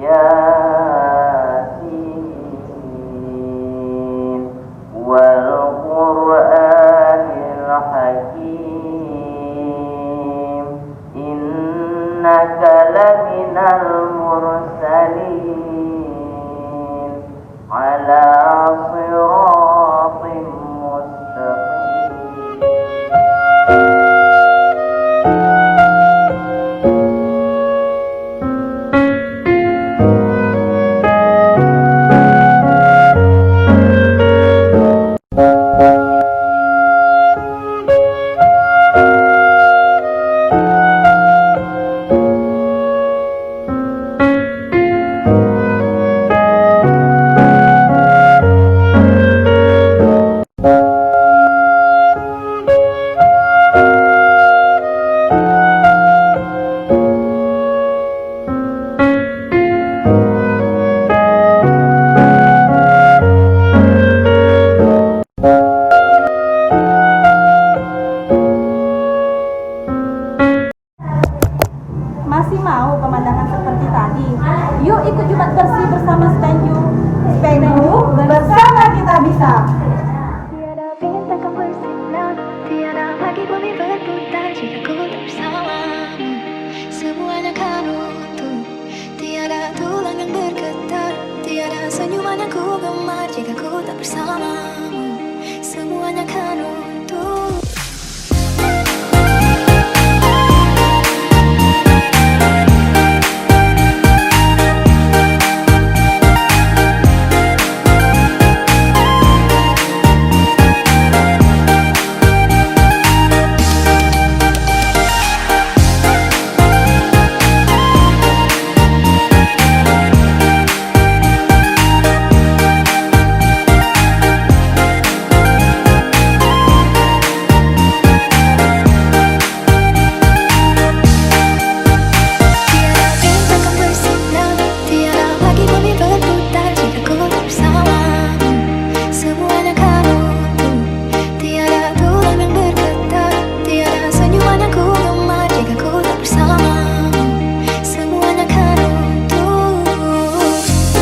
Yasin wal Qur'anil Hakim innaka laminal mursalin ala siratim mustaqim. Masih mau pemandangan seperti tadi? Yuk ikut Jumat bersih bersama Spenyu. Spenyu, bersama kita bisa. Tiada bintang kan bersinar, tiada lagi bumi berputar jika ku tak bersamamu. Semuanya kan runtuh, tiada tulang yang bergetar, tiada senyuman yang ku gemar jika ku tak bersamamu. Semuanya kan runtuh.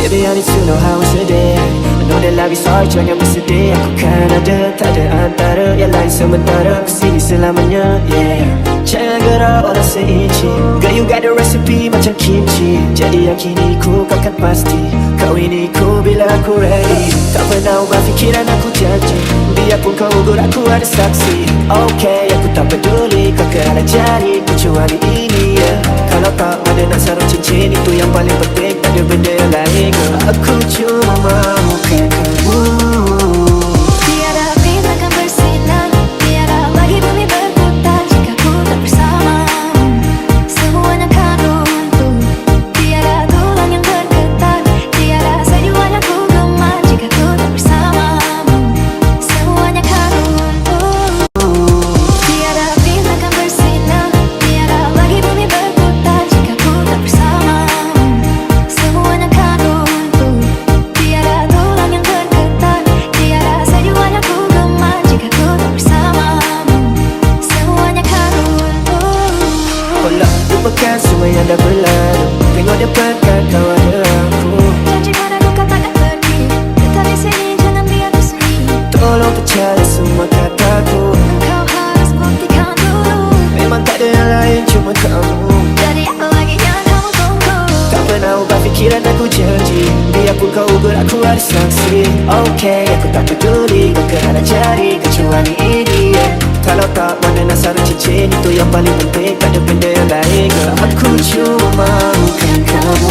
Baby, I need to know how it's today. I know that life is hard, jangan bersedih. Aku kan ada, tak ada antara yang lain sementara kesini selamanya, yeah. Jangan gerak walau seinci. Girl, you got the recipe macam kimchi. Jadi yakini ku kan pasti. Kau ini ku bila aku ready. Tak pernah ubah fikiran aku janji. Biarpun kau gugur aku ada saksi. Okay, aku tak peduli kau kena jadi kecuali ini, yeah. Kalau tak ada nak sarung cincin, itu yang paling penting. Tak ada benda yang lain, girl. Aku cuma mahukan kamu. Tiada bintang kan bersinar, tiada lagi bumi berputar jika ku tak bersamamu. Semuanya kan runtuh, tiada tulang yang bergetar, tiada senyuman yang ku gemar jika ku tak bersamamu. Semuanya kan runtuh. Tiada bintang kan bersinar, tiada lagi bumi berputar jika ku tak bersamamu. Semuanya kan runtuh, tiada tulang yang bergetar, tiada senyuman yang ku gemar jika ku tak bersamamu. Semuanya kan runtuh. Tolak lupakan semua yang dah berlalu. Tengok depan kan kau ada aku. Janji padaku kau takkan pergi, tetap di sini jangan biar bersunyi. Tolong percaya semua kataku. Kau harus buktikan dulu. Memang tak ada yang lain, cuma kamu. Jadi apa lagi yang kamu tunggu? Tak pernah ubah fikiran aku janji. Biarpun kau ugur aku ada saksi. Okay, aku tak peduli kau kena jadi kecuali ini, yeah. Kalau tak mana nak sarung cincin, itu yang paling penting. Tak ada benda yang lain, girl. Aku cuma mahukan kamu.